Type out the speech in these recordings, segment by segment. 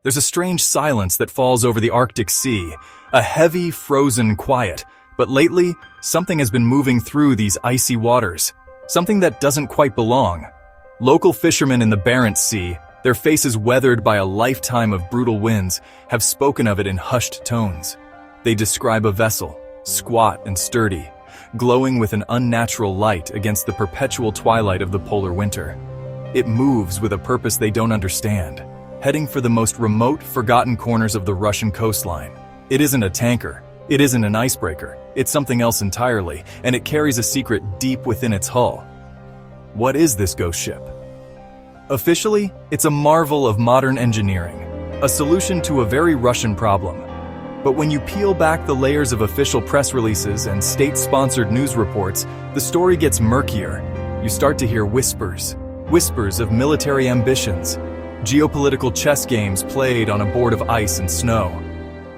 There's a strange silence that falls over the Arctic Sea, a heavy, frozen quiet. But lately, something has been moving through these icy waters, something that doesn't quite belong. Local fishermen in the Barentssea, their faces weathered by a lifetime of brutal winds, have spoken of it in hushed tones. They describe a vessel, squat and sturdy, glowing with an unnatural light against the perpetual twilight of the polar winter. It moves with a purpose they don't understand, heading for the most remote, forgotten corners of the Russian coastline. It isn't a tanker. It isn't an icebreaker. It's something else entirely, and it carries a secret deep within its hull. What is this ghost ship? Officially, it's a marvel of modern engineering, a solution to a very Russian problem. But when you peel back the layers of official press releases and state-sponsored news reports, the story gets murkier. You start to hear whispers of military ambitions, geopolitical chess games played on a board of ice and snow.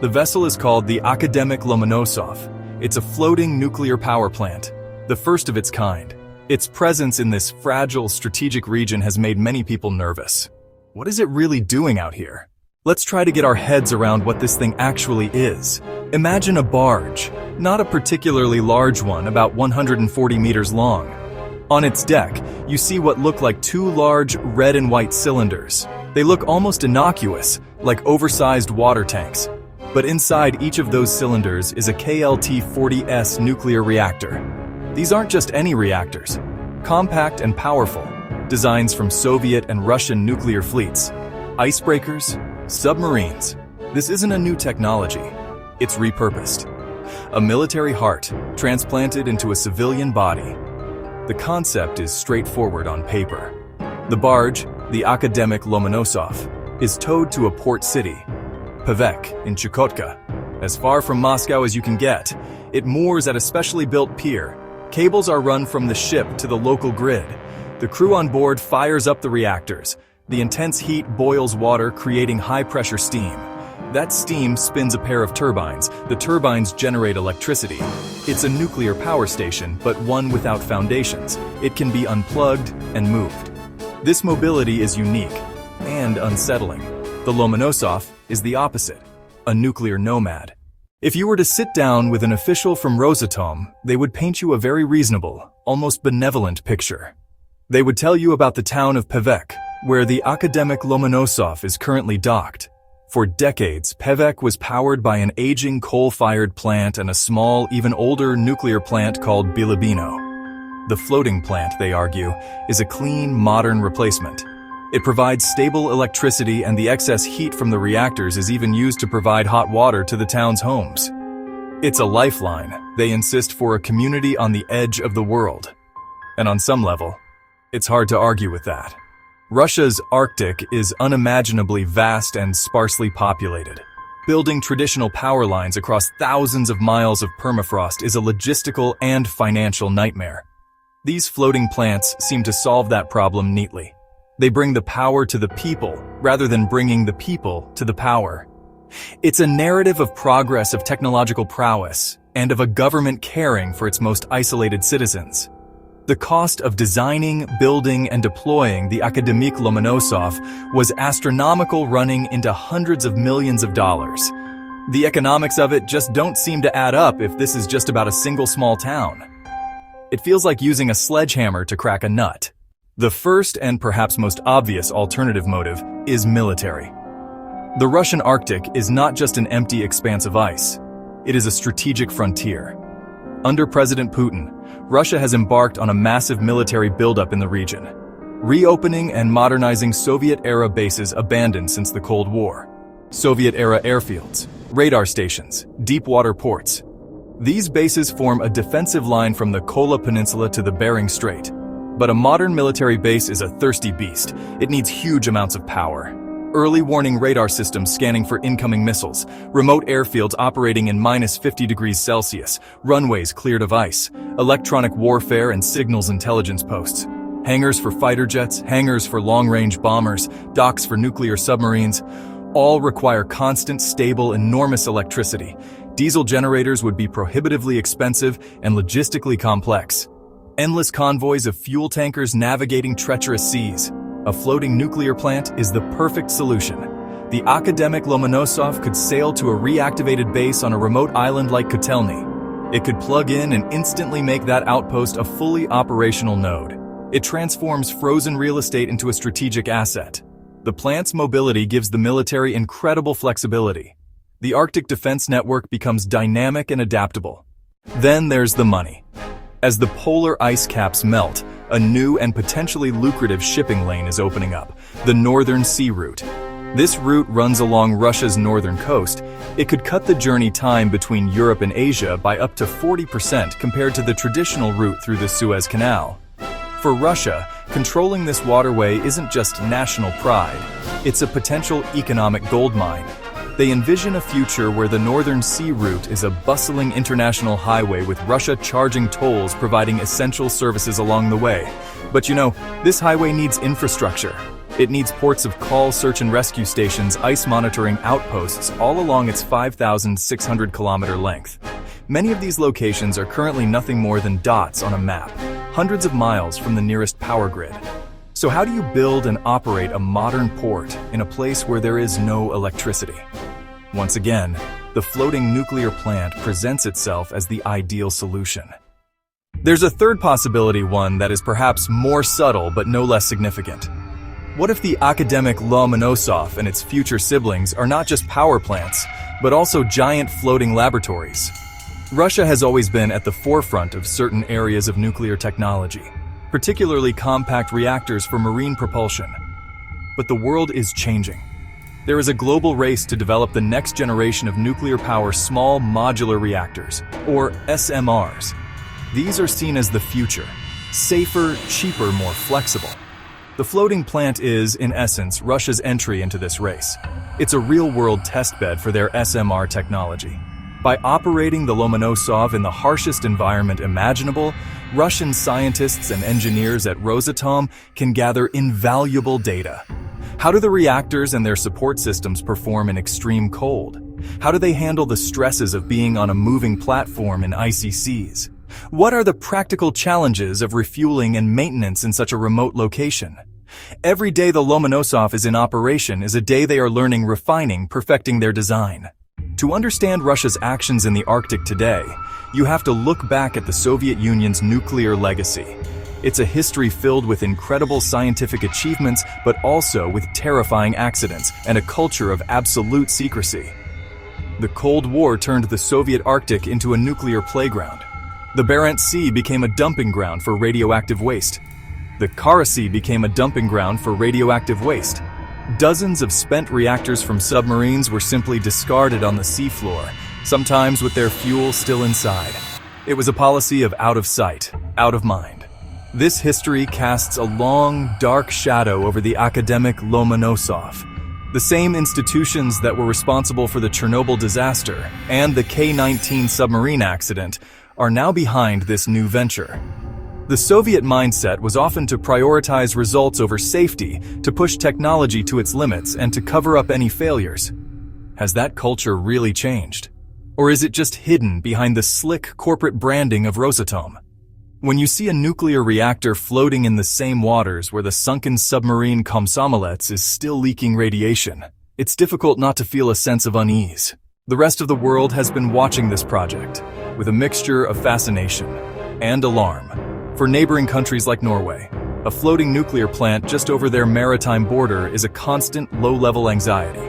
The vessel is called the Akademik Lomonosov. It's a floating nuclear power plant, the first of its kind. Its presence in this fragile strategic region has made many people nervous. What is it really doing out here? Let's try to get our heads around what this thing actually is. Imagine a barge, not a particularly large one, about 140 meters long. On its deck, you see what look like two large red and white cylinders. They look almost innocuous, like oversized water tanks. But inside each of those cylinders is a KLT-40S nuclear reactor. These aren't just any reactors. Compact and powerful, designs from Soviet and Russian nuclear fleets. Icebreakers, submarines. This isn't a new technology. It's repurposed. A military heart transplanted into a civilian body. The concept is straightforward on paper. The barge, the Akademik Lomonosov, is towed to a port city, Pevek in Chukotka. As far from Moscow as you can get, it moors at a specially built pier. Cables are run from the ship to the local grid. The crew on board fires up the reactors. The intense heat boils water, creating high-pressure steam. That steam spins a pair of turbines. The turbines generate electricity. It's a nuclear power station, but one without foundations. It can be unplugged and moved. This mobility is unique and unsettling. The Lomonosov is the opposite, a nuclear nomad. If you were to sit down with an official from Rosatom, they would paint you a very reasonable, almost benevolent picture. They would tell you about the town of Pevek, where the Akademik Lomonosov is currently docked. For decades, Pevek was powered by an aging coal-fired plant and a small, even older nuclear plant called Bilibino. The floating plant, they argue, is a clean, modern replacement. It provides stable electricity, and the excess heat from the reactors is even used to provide hot water to the town's homes. It's a lifeline, they insist, for a community on the edge of the world. And on some level, it's hard to argue with that. Russia's Arctic is unimaginably vast and sparsely populated. Building traditional power lines across thousands of miles of permafrost is a logistical and financial nightmare. These floating plants seem to solve that problem neatly. They bring the power to the people, rather than bringing the people to the power. It's a narrative of progress, of technological prowess, and of a government caring for its most isolated citizens. The cost of designing, building, and deploying the Akademik Lomonosov was astronomical, running into hundreds of millions of dollars. The economics of it just don't seem to add up if this is just about a single small town. It feels like using a sledgehammer to crack a nut. The first and perhaps most obvious alternative motive is military. The Russian Arctic is not just an empty expanse of ice. It is a strategic frontier. Under President Putin, Russia has embarked on a massive military buildup in the region, reopening and modernizing Soviet-era bases abandoned since the Cold War. Soviet-era airfields, radar stations, deep-water ports. These bases form a defensive line from the Kola Peninsula to the Bering Strait. But a modern military base is a thirsty beast. It needs huge amounts of power. Early warning radar systems scanning for incoming missiles, remote airfields operating in -50 degrees Celsius, runways cleared of ice, electronic warfare and signals intelligence posts, hangars for fighter jets, hangars for long-range bombers, docks for nuclear submarines, all require constant, stable, enormous electricity. Diesel generators would be prohibitively expensive and logistically complex. Endless convoys of fuel tankers navigating treacherous seas. A floating nuclear plant is the perfect solution. The Akademik Lomonosov could sail to a reactivated base on a remote island like Kotelny. It could plug in and instantly make that outpost a fully operational node. It transforms frozen real estate into a strategic asset. The plant's mobility gives the military incredible flexibility. The Arctic Defense Network becomes dynamic and adaptable. Then there's the money. As the polar ice caps melt, a new and potentially lucrative shipping lane is opening up, the Northern Sea Route. This route runs along Russia's northern coast. It could cut the journey time between Europe and Asia by up to 40% compared to the traditional route through the Suez Canal. For Russia, controlling this waterway isn't just national pride, it's a potential economic goldmine. They envision a future where the Northern Sea Route is a bustling international highway with Russia charging tolls providing essential services along the way. But this highway needs infrastructure. It needs ports of call, search and rescue stations, ice monitoring outposts all along its 5,600-kilometer length. Many of these locations are currently nothing more than dots on a map, hundreds of miles from the nearest power grid. So how do you build and operate a modern port in a place where there is no electricity? Once again, the floating nuclear plant presents itself as the ideal solution. There's a third possibility, one that is perhaps more subtle but no less significant. What if the Akademik Lomonosov and its future siblings are not just power plants, but also giant floating laboratories? Russia has always been at the forefront of certain areas of nuclear technology, particularly compact reactors for marine propulsion. But the world is changing. There is a global race to develop the next generation of nuclear power small modular reactors, or SMRs. These are seen as the future, safer, cheaper, more flexible. The floating plant is, in essence, Russia's entry into this race. It's a real-world testbed for their SMR technology. By operating the Lomonosov in the harshest environment imaginable, Russian scientists and engineers at Rosatom can gather invaluable data. How do the reactors and their support systems perform in extreme cold? How do they handle the stresses of being on a moving platform in icy seas? What are the practical challenges of refueling and maintenance in such a remote location? Every day the Lomonosov is in operation is a day they are learning, refining, perfecting their design. To understand Russia's actions in the Arctic today, you have to look back at the Soviet Union's nuclear legacy. It's a history filled with incredible scientific achievements, but also with terrifying accidents and a culture of absolute secrecy. The Cold War turned the Soviet Arctic into a nuclear playground. The Barentssea became a dumping ground for radioactive waste. The Kara Sea became a dumping ground for radioactive waste. Dozens of spent reactors from submarines were simply discarded on the seafloor, sometimes with their fuel still inside. It was a policy of out of sight, out of mind. This history casts a long, dark shadow over the Akademik Lomonosov. The same institutions that were responsible for the Chernobyl disaster and the K-19 submarine accident are now behind this new venture. The Soviet mindset was often to prioritize results over safety, to push technology to its limits, and to cover up any failures. Has that culture really changed? Or is it just hidden behind the slick corporate branding of Rosatom? When you see a nuclear reactor floating in the same waters where the sunken submarine Komsomolets is still leaking radiation, it's difficult not to feel a sense of unease. The rest of the world has been watching this project with a mixture of fascination and alarm. For neighboring countries like Norway, a floating nuclear plant just over their maritime border is a constant low-level anxiety.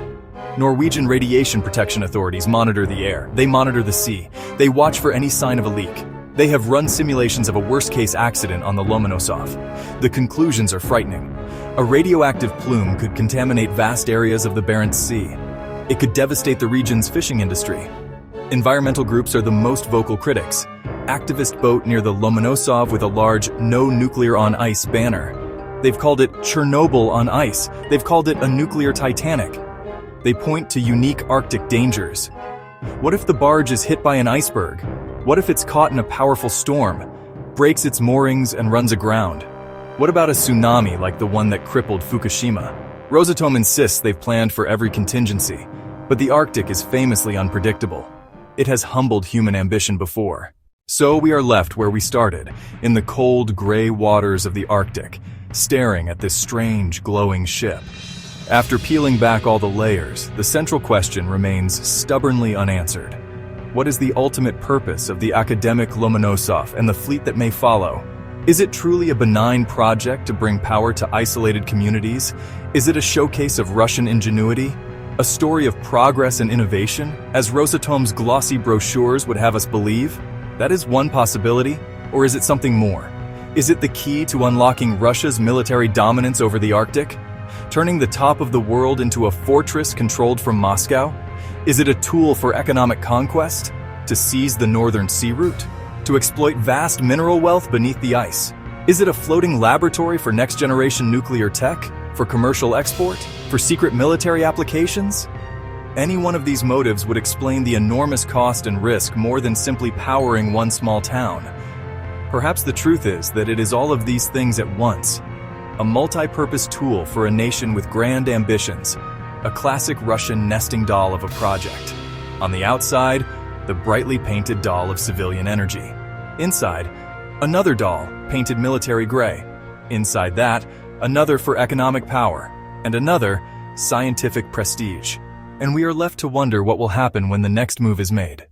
Norwegian radiation protection authorities monitor the air, they monitor the sea, they watch for any sign of a leak. They have run simulations of a worst-case accident on the Lomonosov. The conclusions are frightening. A radioactive plume could contaminate vast areas of the Barents Sea. It could devastate the region's fishing industry. Environmental groups are the most vocal critics. Activist boat near the Lomonosov with a large "No Nuclear on Ice" banner. They've called it Chernobyl on ice. They've called it a nuclear Titanic. They point to unique Arctic dangers. What if the barge is hit by an iceberg? What if it's caught in a powerful storm, breaks its moorings and runs aground? What about a tsunami like the one that crippled Fukushima? Rosatom insists they've planned for every contingency, but the Arctic is famously unpredictable. It has humbled human ambition before. So we are left where we started, in the cold, gray waters of the Arctic, staring at this strange, glowing ship. After peeling back all the layers, the central question remains stubbornly unanswered. What is the ultimate purpose of the Akademik Lomonosov and the fleet that may follow? Is it truly a benign project to bring power to isolated communities? Is it a showcase of Russian ingenuity? A story of progress and innovation, as Rosatom's glossy brochures would have us believe? That is one possibility, or is it something more? Is it the key to unlocking Russia's military dominance over the Arctic? Turning the top of the world into a fortress controlled from Moscow? Is it a tool for economic conquest? To seize the northern sea route? To exploit vast mineral wealth beneath the ice? Is it a floating laboratory for next-generation nuclear tech? For commercial export? For secret military applications? Any one of these motives would explain the enormous cost and risk more than simply powering one small town. Perhaps the truth is that it is all of these things at once. A multi-purpose tool for a nation with grand ambitions. A classic Russian nesting doll of a project. On the outside, the brightly painted doll of civilian energy. Inside, another doll, painted military gray. Inside that, another for economic power, and another, scientific prestige. And we are left to wonder what will happen when the next move is made.